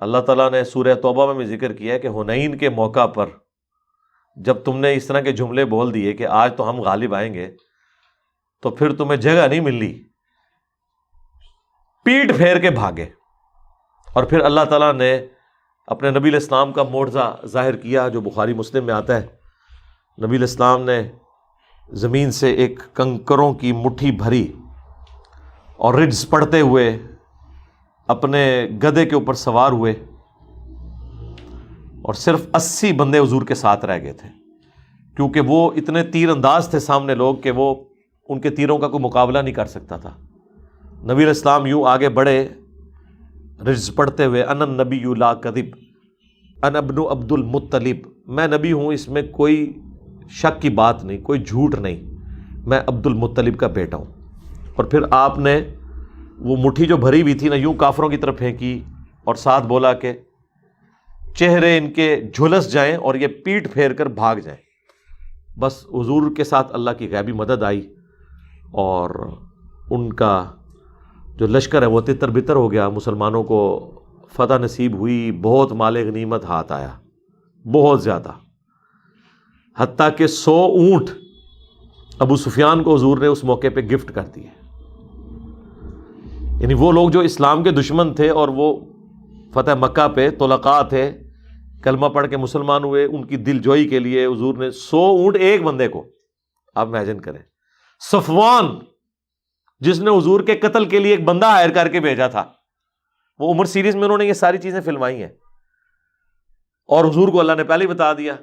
اللہ تعالیٰ نے سورہ توبہ میں بھی ذکر کیا ہے کہ حنین کے موقع پر جب تم نے اس طرح کے جملے بول دیے کہ آج تو ہم غالب آئیں گے، تو پھر تمہیں جگہ نہیں ملی، پیٹ پھیر کے بھاگے۔ اور پھر اللہ تعالیٰ نے اپنے نبی علیہ السلام کا معجزہ ظاہر کیا جو بخاری مسلم میں آتا ہے۔ نبی علیہ السلام نے زمین سے ایک کنکروں کی مٹھی بھری اور رجز پڑھتے ہوئے اپنے گدھے کے اوپر سوار ہوئے، اور صرف 80 بندے حضور کے ساتھ رہ گئے تھے، کیونکہ وہ اتنے تیر انداز تھے سامنے لوگ کہ وہ ان کے تیروں کا کوئی مقابلہ نہیں کر سکتا تھا۔ نبی علیہ السلام یوں آگے بڑھے رجز پڑھتے ہوئے، انا النبی لا کذب انا ابن عبد المطلب، میں نبی ہوں، اس میں کوئی شک کی بات نہیں، کوئی جھوٹ نہیں، میں عبد المطلب کا بیٹا ہوں۔ اور پھر آپ نے وہ مٹھی جو بھری ہوئی تھی نا یوں کافروں کی طرف پھینکی، اور ساتھ بولا کہ چہرے ان کے جھلس جائیں اور یہ پیٹ پھیر کر بھاگ جائیں۔ بس حضور کے ساتھ اللہ کی غیبی مدد آئی اور ان کا جو لشکر ہے وہ تتر بتر ہو گیا، مسلمانوں کو فتح نصیب ہوئی، بہت مال غنیمت ہاتھ آیا، بہت زیادہ، حتیٰ کہ 100 اونٹ ابو سفیان کو حضور نے اس موقع پہ گفٹ کر دیے۔ یعنی وہ لوگ جو اسلام کے دشمن تھے اور وہ فتح مکہ پہ طلقاء تھے، کلمہ پڑھ کے مسلمان ہوئے، ان کی دل جوئی کے لیے حضور نے 100 اونٹ ایک بندے کو، آپ امیجن کریں۔ صفوان جس نے حضور کے قتل کے لیے ایک بندہ ہائر کر کے بھیجا تھا، وہ عمر سیریز میں انہوں نے یہ ساری چیزیں فلمائی ہیں، اور حضور کو اللہ نے پہلے ہی بتا دیا۔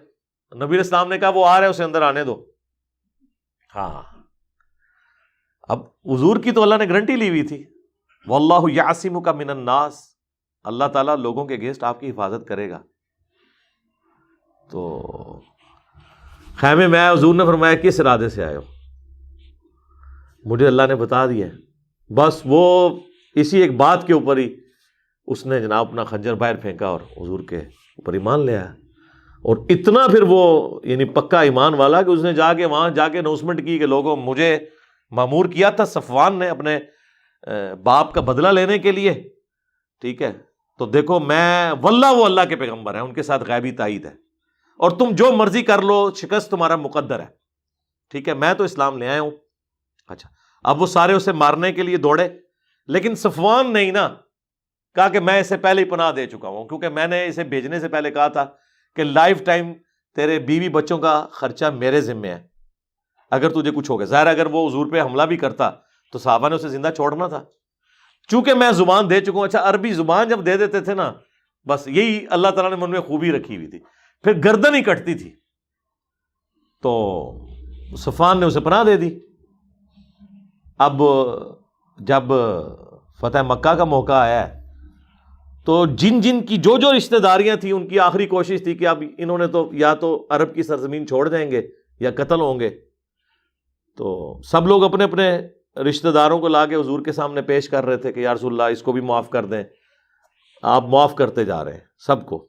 نبی علیہ السلام نے کہا وہ آ رہا ہے، اسے اندر آنے دو۔ ہاں، اب حضور کی تو اللہ نے گارنٹی لی ہوئی تھی، واللہ یعصمک من الناس، اللہ تعالیٰ لوگوں کے اگینسٹ آپ کی حفاظت کرے گا۔ تو خیمے میں آیا، حضور نے فرمایا کس ارادے سے آئے ہو؟ مجھے اللہ نے بتا دیا ہے۔ بس وہ اسی ایک بات کے اوپر ہی اس نے جناب اپنا خنجر باہر پھینکا اور حضور کے اوپر ایمان لے آیا، اور اتنا پھر وہ یعنی پکا ایمان والا کہ اس نے جا کے وہاں جا کے اناؤنسمنٹ کی کہ لوگوں مجھے مامور کیا تھا صفوان نے اپنے باپ کا بدلہ لینے کے لیے، ٹھیک ہے، تو دیکھو میں واللہ وہ اللہ کے پیغمبر ہیں، ان کے ساتھ غیبی تائید ہے، اور تم جو مرضی کر لو، شکست تمہارا مقدر ہے، ٹھیک ہے، میں تو اسلام لے آیا ہوں۔ اچھا، اب وہ سارے اسے مارنے کے لیے دوڑے، لیکن صفوان نہیں نا، کہا کہ میں اسے پہلے ہی پناہ دے چکا ہوں، کیونکہ میں نے اسے بھیجنے سے پہلے کہا تھا کہ لائف ٹائم تیرے بیوی بچوں کا خرچہ میرے ذمہ ہے، اگر تجھے کچھ ہو گیا۔ ظاہر اگر وہ حضور پہ حملہ بھی کرتا تو صحابہ نے اسے زندہ چھوڑنا تھا، چونکہ میں زبان دے چکا ہوں۔ اچھا، عربی زبان جب دے دیتے تھے نا، بس یہی اللہ تعالیٰ نے من میں خوبی رکھی ہوئی تھی، پھر گردن ہی کٹتی تھی۔ تو صفوان نے اسے پناہ دے دی۔ اب جب فتح مکہ کا موقع آیا ہے تو جن جن کی جو جو رشتہ داریاں تھیں، ان کی آخری کوشش تھی کہ اب انہوں نے تو یا تو عرب کی سرزمین چھوڑ دیں گے یا قتل ہوں گے، تو سب لوگ اپنے اپنے رشتہ داروں کو لا کے حضور کے سامنے پیش کر رہے تھے کہ یا رسول اللہ اس کو بھی معاف کر دیں۔ آپ معاف کرتے جا رہے ہیں سب کو۔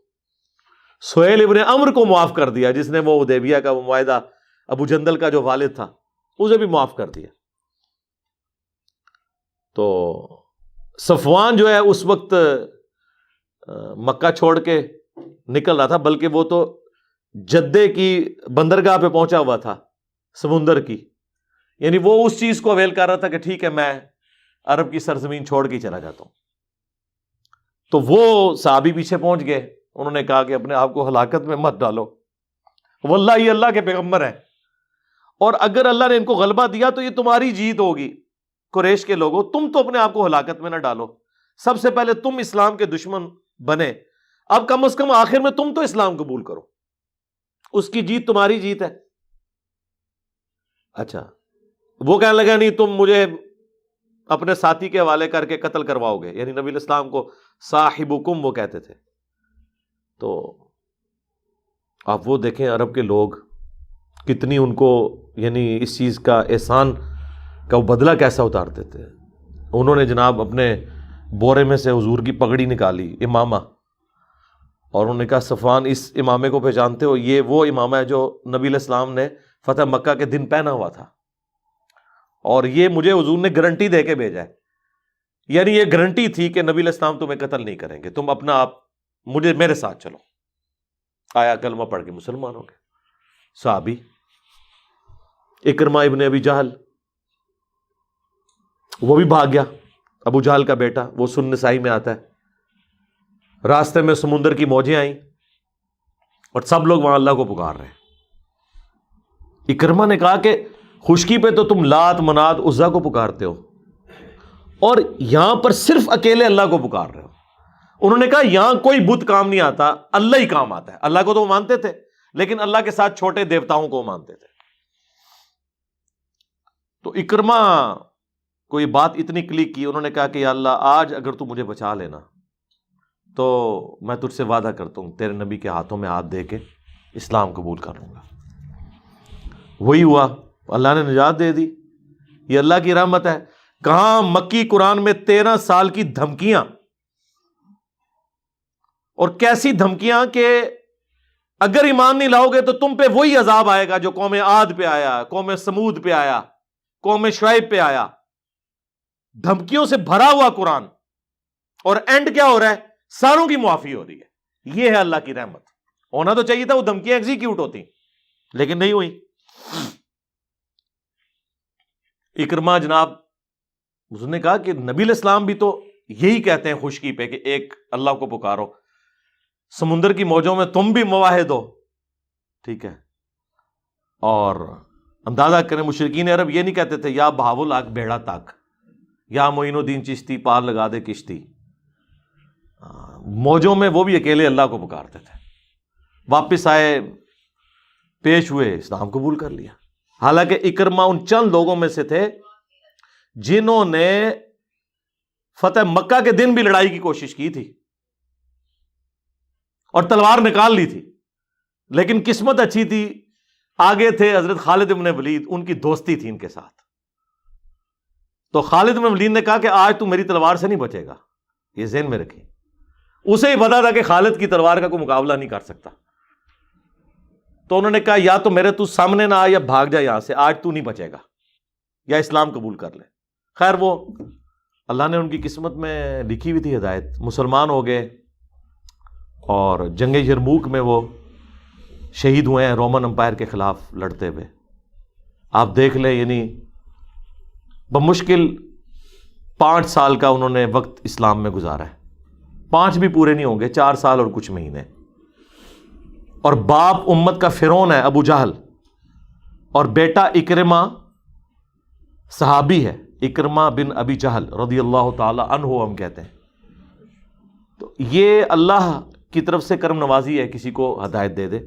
سہیل ابن عمرو کو معاف کر دیا، جس نے وہ حدیبیہ کا وہ معاہدہ، ابو جندل کا جو والد تھا اسے بھی معاف کر دیا۔ تو صفوان جو ہے اس وقت مکہ چھوڑ کے نکل رہا تھا، بلکہ وہ تو جدے کی بندرگاہ پہ پہنچا ہوا تھا، سمندر کی، یعنی وہ اس چیز کو اویل کر رہا تھا کہ ٹھیک ہے میں عرب کی سرزمین چھوڑ کے چلا جاتا ہوں۔ تو وہ صحابی پیچھے پہنچ گئے، انہوں نے کہا کہ اپنے آپ کو ہلاکت میں مت ڈالو، واللہ یہ اللہ کے پیغمبر ہیں، اور اگر اللہ نے ان کو غلبہ دیا تو یہ تمہاری جیت ہوگی، قریش کے لوگوں تم تو اپنے آپ کو ہلاکت میں نہ ڈالو، سب سے پہلے تم اسلام کے دشمن بنے، اب کم از کم آخر میں تم تو اسلام قبول کرو، اس کی جیت تمہاری جیت ہے۔ اچھا، وہ کہنے لگا نہیں تم مجھے اپنے ساتھی کے حوالے کر کے قتل کرواؤ گے، یعنی نبی علیہ السلام کو صاحبکم وہ کہتے تھے۔ تو آپ وہ دیکھیں عرب کے لوگ کتنی ان کو یعنی اس چیز کا احسان کا وہ بدلہ کیسا اتارتے تھے۔ انہوں نے جناب اپنے بورے میں سے حضور کی پگڑی نکالی، امامہ، اور انہوں نے کہا صفوان اس امامے کو پہچانتے ہو؟ یہ وہ امامہ ہے جو نبی علیہ السلام نے فتح مکہ کے دن پہنا ہوا تھا، اور یہ مجھے حضور نے گارنٹی دے کے بھیجا ہے، یعنی یہ گارنٹی تھی کہ نبی علیہ السلام تمہیں قتل نہیں کریں گے، تم اپنا آپ میرے ساتھ چلو. آیا, کلمہ پڑھ کے مسلمان ہو گئے. صحابی اکرمہ ابن ابی جہل, وہ بھی بھاگ گیا. ابو جہل کا بیٹا, وہ سنن نسائی میں آتا ہے. راستے میں سمندر کی موجیں آئیں اور سب لوگ وہاں اللہ کو پکار رہے ہیں. اکرمہ نے کہا کہ خشکی پہ تو تم لات منات عزا کو پکارتے ہو اور یہاں پر صرف اکیلے اللہ کو پکار رہے ہو. انہوں نے کہا یہاں کوئی بت کام نہیں آتا, اللہ ہی کام آتا ہے. اللہ کو تو وہ مانتے تھے, لیکن اللہ کے ساتھ چھوٹے دیوتاؤں کو مانتے تھے. تو اکرمہ کو یہ بات اتنی کلک کی, انہوں نے کہا کہ یا اللہ آج اگر تو مجھے بچا لینا تو میں تجھ سے وعدہ کرتا ہوں تیرے نبی کے ہاتھوں میں ہاتھ دے کے اسلام قبول کر لوں گا. وہی ہوا, اللہ نے نجات دے دی. یہ اللہ کی رحمت ہے. کہاں مکی قرآن میں 13 سال کی دھمکیاں, اور کیسی دھمکیاں کہ اگر ایمان نہیں لاؤ گے تو تم پہ وہی عذاب آئے گا جو قوم عاد پہ آیا, قوم سمود پہ آیا, قوم شعیب پہ آیا. دھمکیوں سے بھرا ہوا قرآن, اور اینڈ کیا ہو رہا ہے؟ ساروں کی معافی ہو رہی ہے. یہ ہے اللہ کی رحمت. ہونا تو چاہیے تھا وہ دھمکیاں ایگزیکیوٹ ہوتی, لیکن نہیں ہوئی. اکرمہ جناب, اس نے کہا کہ نبی علیہ السلام بھی تو یہی کہتے ہیں خشکی پہ کہ ایک اللہ کو پکارو, سمندر کی موجوں میں تم بھی مواحد ہو, ٹھیک ہے. اور اندازہ کریں مشرکین عرب یہ نہیں کہتے تھے یا بہاول آگ بیڑا تاک, یا معین الدین چشتی پار لگا دے کشتی. موجوں میں وہ بھی اکیلے اللہ کو پکارتے تھے. واپس آئے, پیش ہوئے, اسلام قبول کر لیا. حالانکہ اکرمہ ان چند لوگوں میں سے تھے جنہوں نے فتح مکہ کے دن بھی لڑائی کی کوشش کی تھی اور تلوار نکال لی تھی, لیکن قسمت اچھی تھی, آگے تھے حضرت خالد بن ولید, ان کی دوستی تھی ان کے ساتھ. تو خالد بن ولید نے کہا کہ آج تو میری تلوار سے نہیں بچے گا, یہ ذہن میں رکھی. اسے ہی پتا تھا کہ خالد کی تلوار کا کوئی مقابلہ نہیں کر سکتا. تو انہوں نے کہا یا تو میرے تو سامنے نہ آ یا بھاگ جا یہاں سے, آج تو نہیں بچے گا, یا اسلام قبول کر لے. خیر وہ اللہ نے ان کی قسمت میں لکھی ہوئی تھی ہدایت, مسلمان ہو گئے اور جنگ یرموک میں وہ شہید ہوئے ہیں رومن امپائر کے خلاف لڑتے ہوئے. آپ دیکھ لیں, یعنی بمشکل 5 سال کا انہوں نے وقت اسلام میں گزارا ہے. 5 بھی پورے نہیں ہوں گے, 4 سال اور کچھ مہینے. اور باپ امت کا فرعون ہے ابو جہل, اور بیٹا اکرمہ صحابی ہے, اکرمہ بن ابی جہل رضی اللہ تعالی عنہ ہم کہتے ہیں. تو یہ اللہ کی طرف سے کرم نوازی ہے, کسی کو ہدایت دے دے.